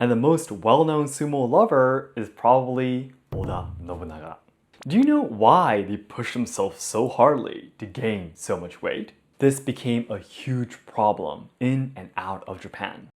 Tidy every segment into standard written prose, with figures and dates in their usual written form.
And the most well-known sumo lover is probably Oda Nobunaga. Do you know why they pushed themselves so hardly to gain so much weight? This became a huge problem in and out of Japan.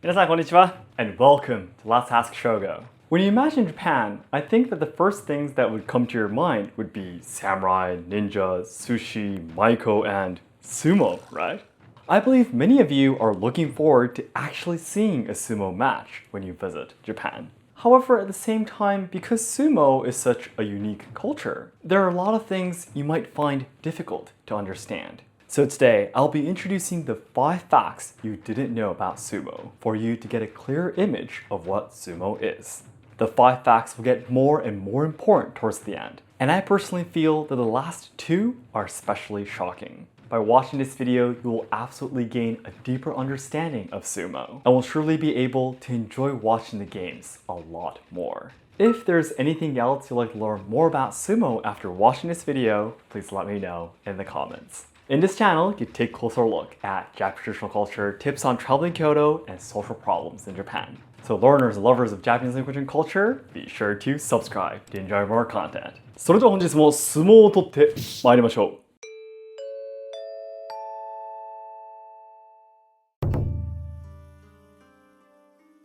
Minasan konnichiwa, and welcome to Let's Ask Shogo. When you imagine Japan, I think that the first things that would come to your mind would be samurai, ninja, sushi, maiko, and sumo, right? I believe many of you are looking forward to actually seeing a sumo match when you visit Japan. However, at the same time, because sumo is such a unique culture, there are a lot of things you might find difficult to understand. So today, I'll be introducing the 5 facts you didn't know about sumo for you to get a clear image of what sumo is. The 5 facts will get more and more important towards the end, and I personally feel that the last 2 are especially shocking. By watching this video, you will absolutely gain a deeper understanding of sumo, and will surely be able to enjoy watching the games a lot more. If there's anything else you'd like to learn more about sumo after watching this video, please let me know in the comments. In this channel, you take a closer look at Japanese traditional culture, tips on traveling Kyoto, and social problems in Japan. So learners and lovers of Japanese language and culture, be sure to subscribe to enjoy more content. それでは本日も相撲を取って参りましょう。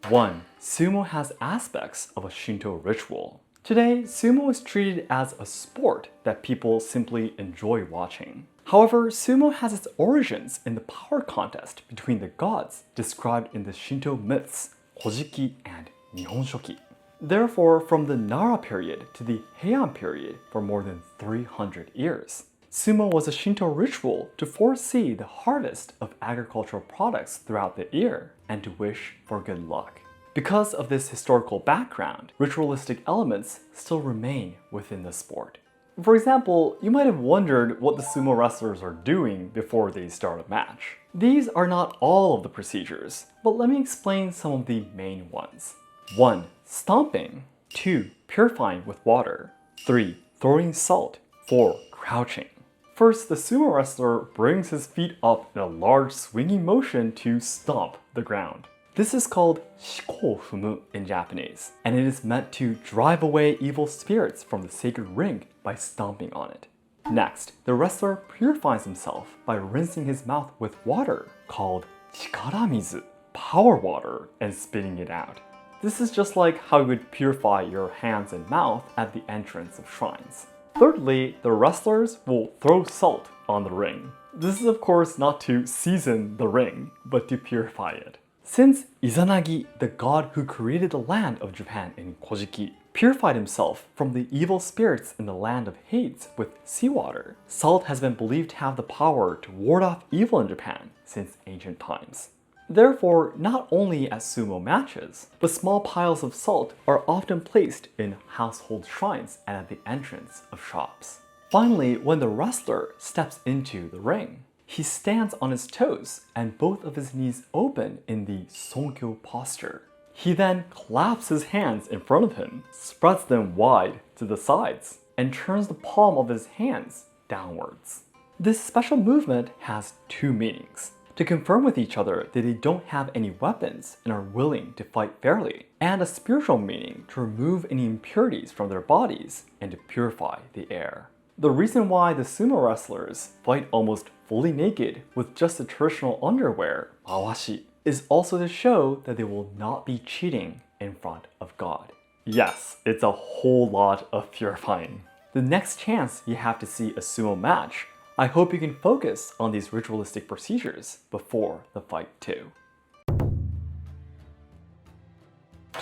1. Sumo has aspects of a Shinto ritual. Today, sumo is treated as a sport that people simply enjoy watching. However, sumo has its origins in the power contest between the gods described in the Shinto myths, Kojiki and Nihon Shoki. Therefore, from the Nara period to the Heian period for more than 300 years, sumo was a Shinto ritual to foresee the harvest of agricultural products throughout the year and to wish for good luck. Because of this historical background, ritualistic elements still remain within the sport. For example, you might have wondered what the sumo wrestlers are doing before they start a match. These are not all of the procedures, but let me explain some of the main ones. 1. Stomping. 2. Purifying with water. 3. Throwing salt. 4. Crouching. First, the sumo wrestler brings his feet up in a large swinging motion to stomp the ground. This is called shikofumu in Japanese, and it is meant to drive away evil spirits from the sacred ring by stomping on it. Next, the wrestler purifies himself by rinsing his mouth with water, called chikaramizu, power water, and spitting it out. This is just like how you would purify your hands and mouth at the entrance of shrines. Thirdly, the wrestlers will throw salt on the ring. This is of course not to season the ring, but to purify it. Since Izanagi, the god who created the land of Japan in Kojiki, purified himself from the evil spirits in the land of Hades with seawater, salt has been believed to have the power to ward off evil in Japan since ancient times. Therefore, not only at sumo matches, but small piles of salt are often placed in household shrines and at the entrance of shops. Finally, when the wrestler steps into the ring, he stands on his toes and both of his knees open in the sonkyo posture. He then claps his hands in front of him, spreads them wide to the sides, and turns the palm of his hands downwards. This special movement has 2 meanings: to confirm with each other that they don't have any weapons and are willing to fight fairly, and a spiritual meaning to remove any impurities from their bodies and to purify the air. The reason why the sumo wrestlers fight almost fully naked with just the traditional underwear, mawashi, is also to show that they will not be cheating in front of God. Yes, it's a whole lot of purifying. The next chance you have to see a sumo match, I hope you can focus on these ritualistic procedures before the fight too.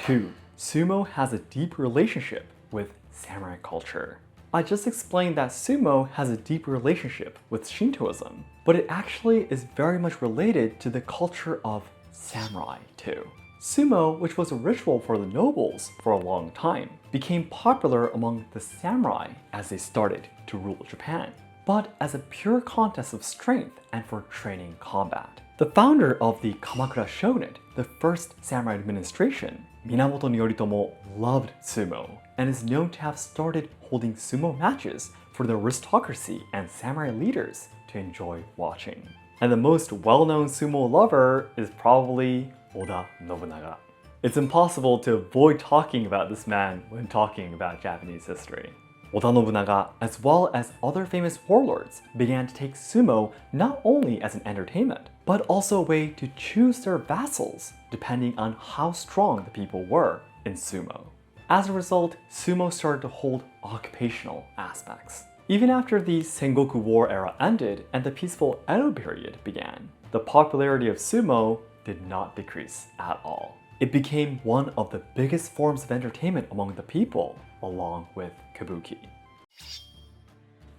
2. Sumo has a deep relationship with samurai culture. I just explained that sumo has a deep relationship with Shintoism, but it actually is very much related to the culture of samurai too. Sumo, which was a ritual for the nobles for a long time, became popular among the samurai as they started to rule Japan, but as a pure contest of strength and for training combat. The founder of the Kamakura shogunate, the first samurai administration, Minamoto Yoritomo, loved sumo and is known to have started holding sumo matches for the aristocracy and samurai leaders to enjoy watching. And the most well-known sumo lover is probably Oda Nobunaga. It's impossible to avoid talking about this man when talking about Japanese history. Oda Nobunaga, as well as other famous warlords, began to take sumo not only as an entertainment, but also a way to choose their vassals depending on how strong the people were in sumo. As a result, sumo started to hold occupational aspects. Even after the Sengoku War era ended and the peaceful Edo period began, the popularity of sumo did not decrease at all. It became one of the biggest forms of entertainment among the people, along with kabuki.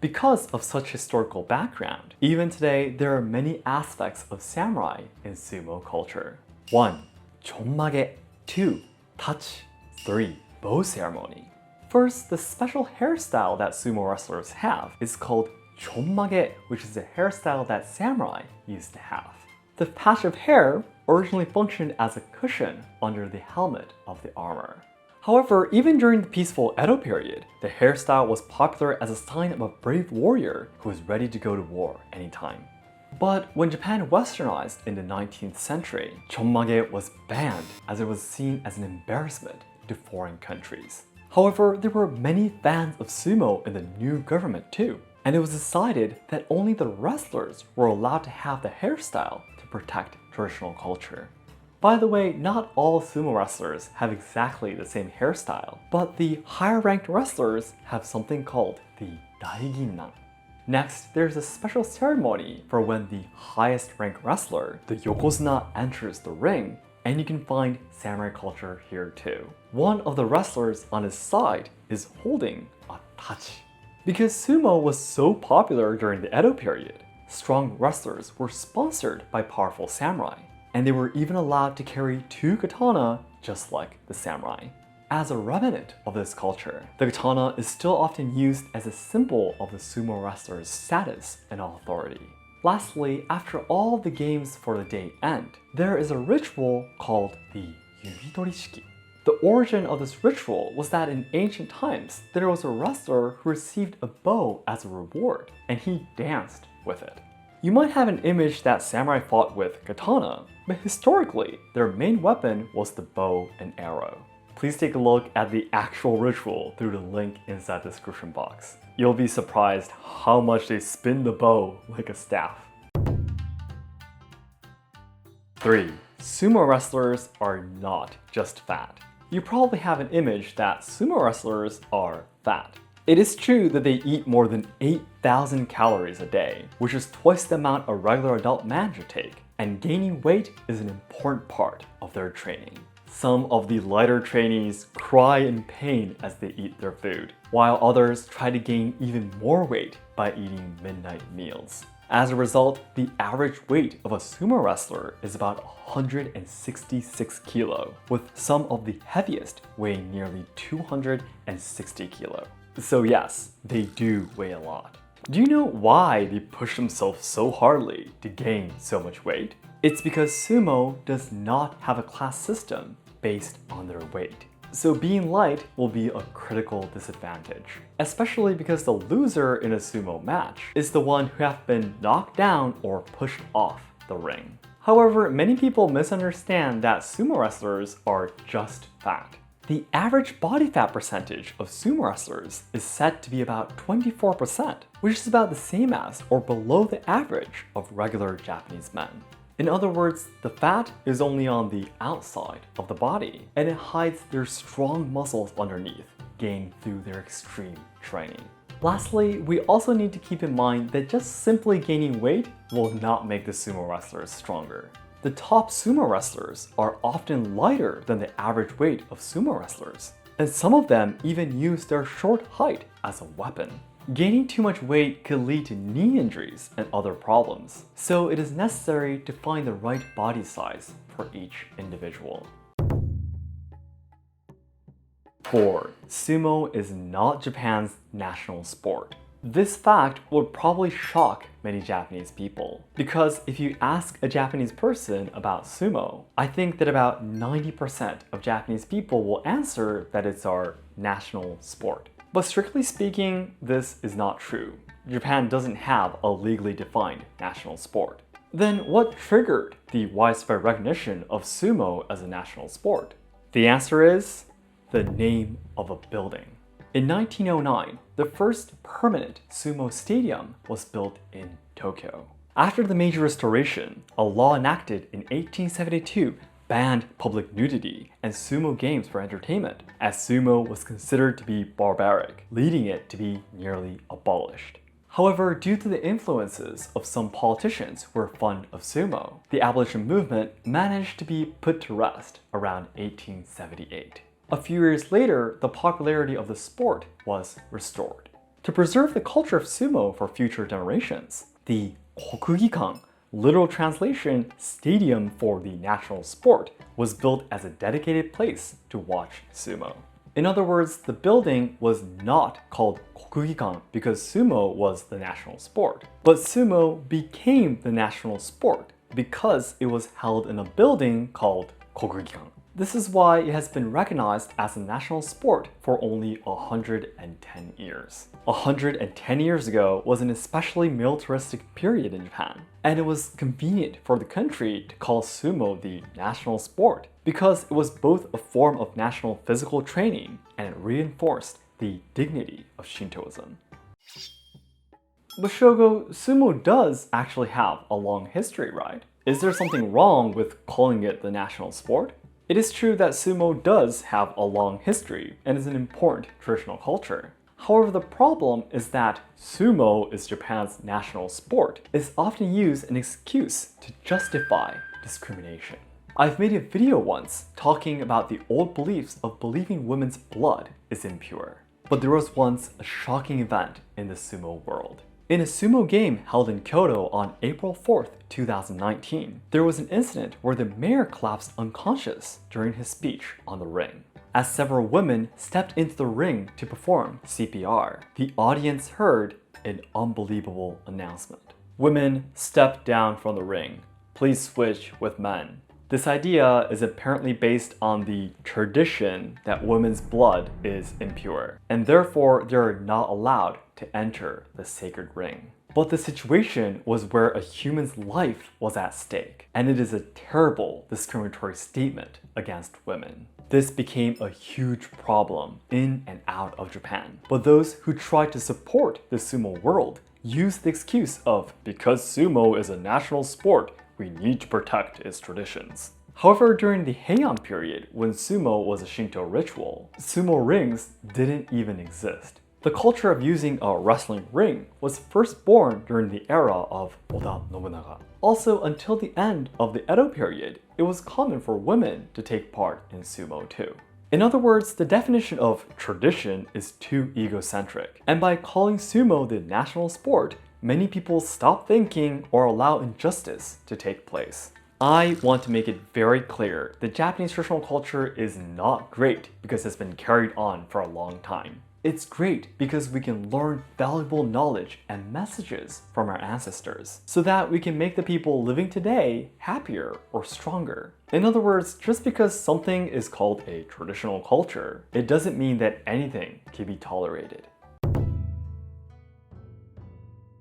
Because of such historical background, even today there are many aspects of samurai in sumo culture. 1. Chonmage. 2. Touch. 3. Bow ceremony. First, the special hairstyle that sumo wrestlers have is called chonmage, which is the hairstyle that samurai used to have. The patch of hair originally functioned as a cushion under the helmet of the armor. However, even during the peaceful Edo period, the hairstyle was popular as a sign of a brave warrior who was ready to go to war anytime. But when Japan westernized in the 19th century, chonmage was banned as it was seen as an embarrassment to foreign countries. However, there were many fans of sumo in the new government too, and it was decided that only the wrestlers were allowed to have the hairstyle to protect traditional culture. By the way, not all sumo wrestlers have exactly the same hairstyle, but the higher ranked wrestlers have something called the daiginnan. Next, there's a special ceremony for when the highest ranked wrestler, the yokozuna, enters the ring, and you can find samurai culture here too. One of the wrestlers on his side is holding a tachi. Because sumo was so popular during the Edo period, strong wrestlers were sponsored by powerful samurai, and they were even allowed to carry 2 katana just like the samurai. As a remnant of this culture, the katana is still often used as a symbol of the sumo wrestler's status and authority. Lastly, after all the games for the day end, there is a ritual called the yubitorishiki. The origin of this ritual was that in ancient times, there was a wrestler who received a bow as a reward, and he danced with it. You might have an image that samurai fought with katana, but historically, their main weapon was the bow and arrow. Please take a look at the actual ritual through the link inside the description box. You'll be surprised how much they spin the bow like a staff. 3. Sumo wrestlers are not just fat. You probably have an image that sumo wrestlers are fat. It is true that they eat more than 8,000 calories a day, which is twice the amount a regular adult man should take, and gaining weight is an important part of their training. Some of the lighter trainees cry in pain as they eat their food, while others try to gain even more weight by eating midnight meals. As a result, the average weight of a sumo wrestler is about 166 kilo, with some of the heaviest weighing nearly 260 kilo. So yes, they do weigh a lot. Do you know why they push themselves so hardly to gain so much weight? It's because sumo does not have a class system based on their weight. So being light will be a critical disadvantage, especially because the loser in a sumo match is the one who have been knocked down or pushed off the ring. However, many people misunderstand that sumo wrestlers are just fat. The average body fat percentage of sumo wrestlers is said to be about 24%, which is about the same as or below the average of regular Japanese men. In other words, the fat is only on the outside of the body, and it hides their strong muscles underneath, gained through their extreme training. Lastly, we also need to keep in mind that just simply gaining weight will not make the sumo wrestlers stronger. The top sumo wrestlers are often lighter than the average weight of sumo wrestlers, and some of them even use their short height as a weapon. Gaining too much weight could lead to knee injuries and other problems, so it is necessary to find the right body size for each individual. 4. Sumo is not Japan's national sport. This fact would probably shock many Japanese people, because if you ask a Japanese person about sumo, I think that about 90% of Japanese people will answer that it's our national sport. But strictly speaking, this is not true. Japan doesn't have a legally defined national sport. Then what triggered the widespread recognition of sumo as a national sport? The answer is the name of a building. In 1909, the first permanent sumo stadium was built in Tokyo. After the Meiji Restoration, a law enacted in 1872 banned public nudity and sumo games for entertainment, as sumo was considered to be barbaric, leading it to be nearly abolished. However, due to the influences of some politicians who were fond of sumo, the abolition movement managed to be put to rest around 1878. A few years later, the popularity of the sport was restored. To preserve the culture of sumo for future generations, the Kokugikan, literal translation, stadium for the national sport, was built as a dedicated place to watch sumo. In other words, the building was not called Kokugikan because sumo was the national sport, but sumo became the national sport because it was held in a building called Kokugikan. This is why it has been recognized as a national sport for only 110 years. 110 years ago was an especially militaristic period in Japan, and it was convenient for the country to call sumo the national sport because it was both a form of national physical training and it reinforced the dignity of Shintoism. But Shogo, sumo does actually have a long history, right? Is there something wrong with calling it the national sport? It is true that sumo does have a long history and is an important traditional culture. However, the problem is that sumo is Japan's national sport is often used as an excuse to justify discrimination. I've made a video once talking about the old beliefs of believing women's blood is impure. But there was once a shocking event in the sumo world. In a sumo game held in Kyoto on April 4th, 2019, there was an incident where the mayor collapsed unconscious during his speech on the ring. As several women stepped into the ring to perform CPR, the audience heard an unbelievable announcement. Women, step down from the ring. Please switch with men. This idea is apparently based on the tradition that women's blood is impure, and therefore they are not allowed to enter the sacred ring. But the situation was where a human's life was at stake, and it is a terrible discriminatory statement against women. This became a huge problem in and out of Japan. But those who tried to support the sumo world used the excuse of, because sumo is a national sport, we need to protect its traditions. However, during the Heian period, when sumo was a Shinto ritual, sumo rings didn't even exist. The culture of using a wrestling ring was first born during the era of Oda Nobunaga. Also, until the end of the Edo period, it was common for women to take part in sumo too. In other words, the definition of tradition is too egocentric, and by calling sumo the national sport, many people stop thinking or allow injustice to take place. I want to make it very clear that Japanese traditional culture is not great because it's been carried on for a long time. It's great because we can learn valuable knowledge and messages from our ancestors so that we can make the people living today happier or stronger. In other words, just because something is called a traditional culture, it doesn't mean that anything can be tolerated.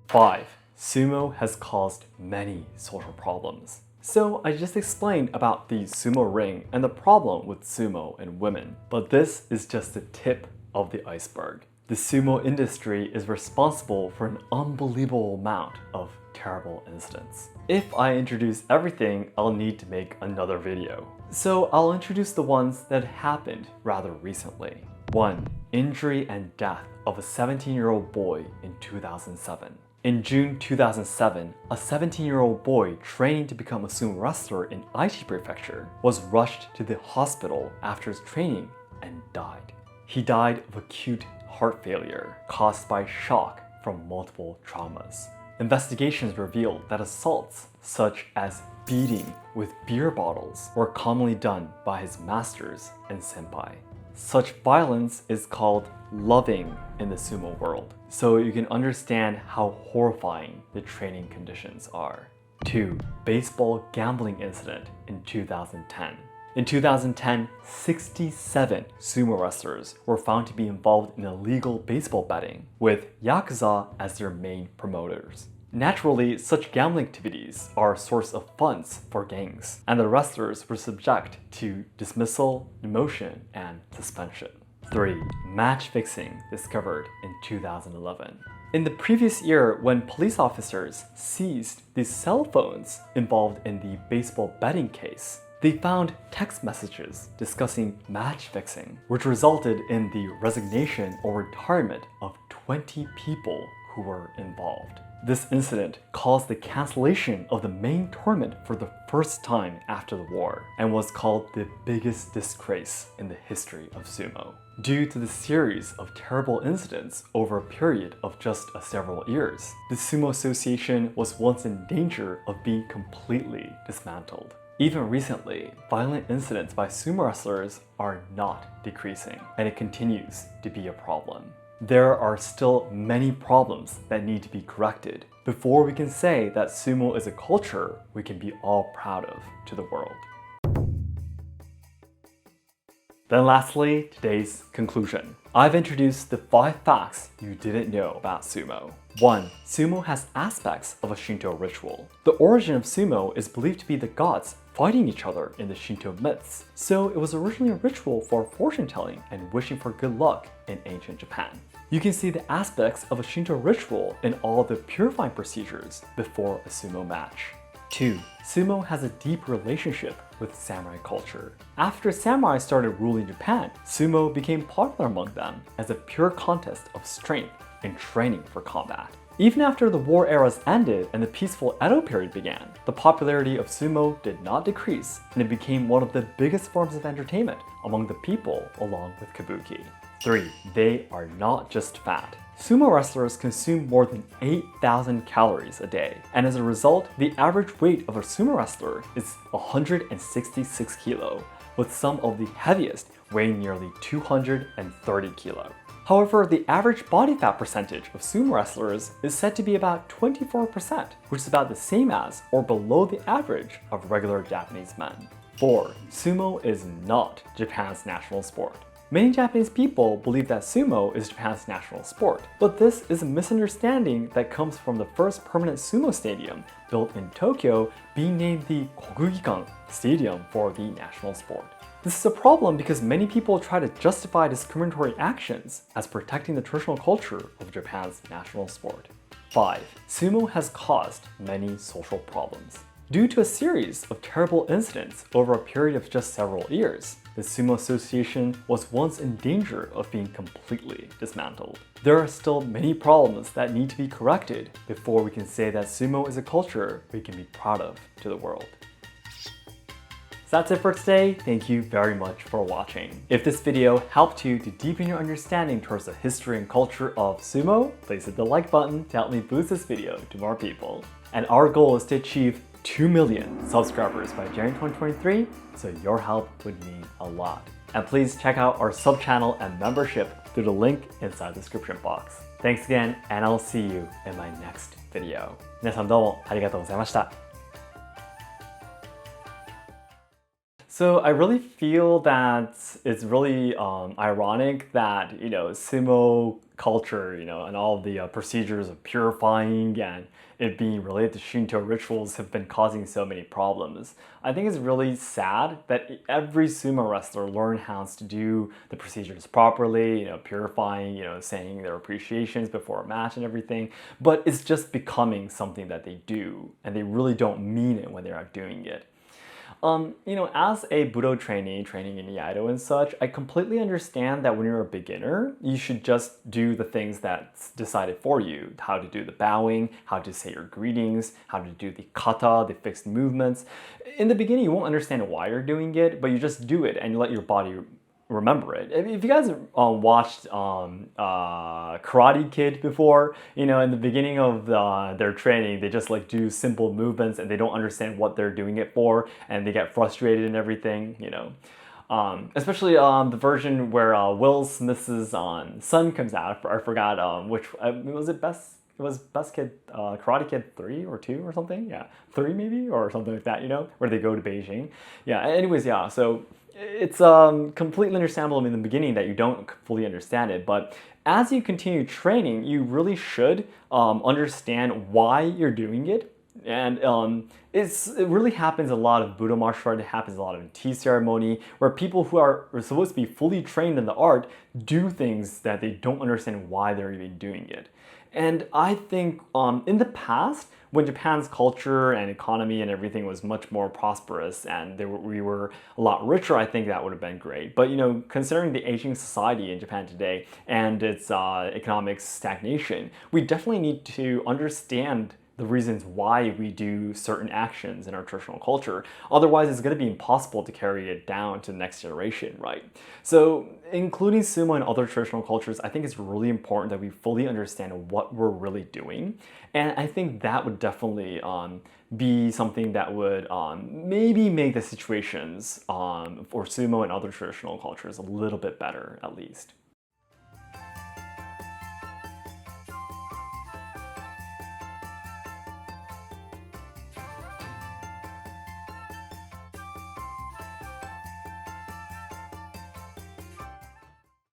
5. Sumo has caused many social problems. So I just explained about the sumo ring and the problem with sumo and women, but this is just the tip of the iceberg. The sumo industry is responsible for an unbelievable amount of terrible incidents. If I introduce everything, I'll need to make another video. So I'll introduce the ones that happened rather recently. 1. Injury and death of a 17-year-old boy in 2007. In June 2007, a 17-year-old boy training to become a sumo wrestler in Aichi Prefecture was rushed to the hospital after his training and died. He died of acute heart failure caused by shock from multiple traumas. Investigations revealed that assaults, such as beating with beer bottles, were commonly done by his masters and senpai. Such violence is called loving in the sumo world, so you can understand how horrifying the training conditions are. 2. Baseball gambling incident in 2010. In 2010, 67 sumo wrestlers were found to be involved in illegal baseball betting, with Yakuza as their main promoters. Naturally, such gambling activities are a source of funds for gangs, and the wrestlers were subject to dismissal, demotion, and suspension. 3. Match fixing discovered in 2011. In the previous year, when police officers seized the cell phones involved in the baseball betting case, they found text messages discussing match fixing, which resulted in the resignation or retirement of 20 people who were involved. This incident caused the cancellation of the main tournament for the first time after the war, and was called the biggest disgrace in the history of sumo. Due to the series of terrible incidents over a period of just several years, the Sumo Association was once in danger of being completely dismantled. Even recently, violent incidents by sumo wrestlers are not decreasing, and it continues to be a problem. There are still many problems that need to be corrected before we can say that sumo is a culture we can be all proud of to the world. Then lastly, today's conclusion. I've introduced the 5 facts you didn't know about sumo. 1. Sumo has aspects of a Shinto ritual. The origin of sumo is believed to be the gods fighting each other in the Shinto myths, so it was originally a ritual for fortune telling and wishing for good luck in ancient Japan. You can see the aspects of a Shinto ritual in all the purifying procedures before a sumo match. 2. Sumo has a deep relationship with samurai culture. After samurai started ruling Japan, sumo became popular among them as a pure contest of strength and training for combat. Even after the war eras ended and the peaceful Edo period began, the popularity of sumo did not decrease, and it became one of the biggest forms of entertainment among the people along with kabuki. 3. They are not just fat. Sumo wrestlers consume more than 8,000 calories a day, and as a result, the average weight of a sumo wrestler is 166 kilo, with some of the heaviest weighing nearly 230 kilo. However, the average body fat percentage of sumo wrestlers is said to be about 24%, which is about the same as or below the average of regular Japanese men. 4. Sumo is not Japan's national sport. Many Japanese people believe that sumo is Japan's national sport, but this is a misunderstanding that comes from the first permanent sumo stadium built in Tokyo being named the Kokugikan Stadium for the national sport. This is a problem because many people try to justify discriminatory actions as protecting the traditional culture of Japan's national sport. 5. Sumo has caused many social problems. Due to a series of terrible incidents over a period of just several years, the Sumo Association was once in danger of being completely dismantled. There are still many problems that need to be corrected before we can say that sumo is a culture we can be proud of to the world. So that's it for today. Thank you very much for watching. If this video helped you to deepen your understanding towards the history and culture of sumo, please hit the like button to help me boost this video to more people. And our goal is to achieve 2 million subscribers by January 2023, so your help would mean a lot. And please check out our sub-channel and membership through the link inside the description box. Thanks again, and I'll see you in my next video. 皆さんどうもありがとうございました。So I really feel that it's really ironic that, sumo culture, and all of the procedures of purifying and it being related to Shinto rituals have been causing so many problems. I think it's really sad that every sumo wrestler learned how to do the procedures properly, purifying, saying their appreciations before a match and everything, but it's just becoming something that they do, and they really don't mean it when they're out doing it. As a Budo trainee, training in Iaido and such, I completely understand that when you're a beginner, you should just do the things that's decided for you. How to do the bowing, how to say your greetings, how to do the kata, the fixed movements. In the beginning, you won't understand why you're doing it, but you just do it and you let your body remember it. If you guys watched Karate Kid before, in the beginning of their training, they just do simple movements and they don't understand what they're doing it for, and they get frustrated and everything, especially the version where Will Smith's son comes out. I forgot which was it, It was Best Kid, Karate Kid 3 or 2 or something. Yeah, 3 maybe or something like that. Where they go to Beijing. Yeah. Anyways, yeah. So it's completely understandable in the beginning that you don't fully understand it, but as you continue training, you really should understand why you're doing it. And it really happens a lot of Budo martial art. It happens a lot of tea ceremony, where people who are supposed to be fully trained in the art do things that they don't understand why they're even doing it. And I think in the past, when Japan's culture and economy and everything was much more prosperous and we were a lot richer, I think that would have been great. But considering the aging society in Japan today and its economic stagnation, we definitely need to understand the reasons why we do certain actions in our traditional culture. Otherwise, it's going to be impossible to carry it down to the next generation, right? So, including sumo and other traditional cultures, I think it's really important that we fully understand what we're really doing. And I think that would definitely be something that would maybe make the situations for sumo and other traditional cultures a little bit better, at least.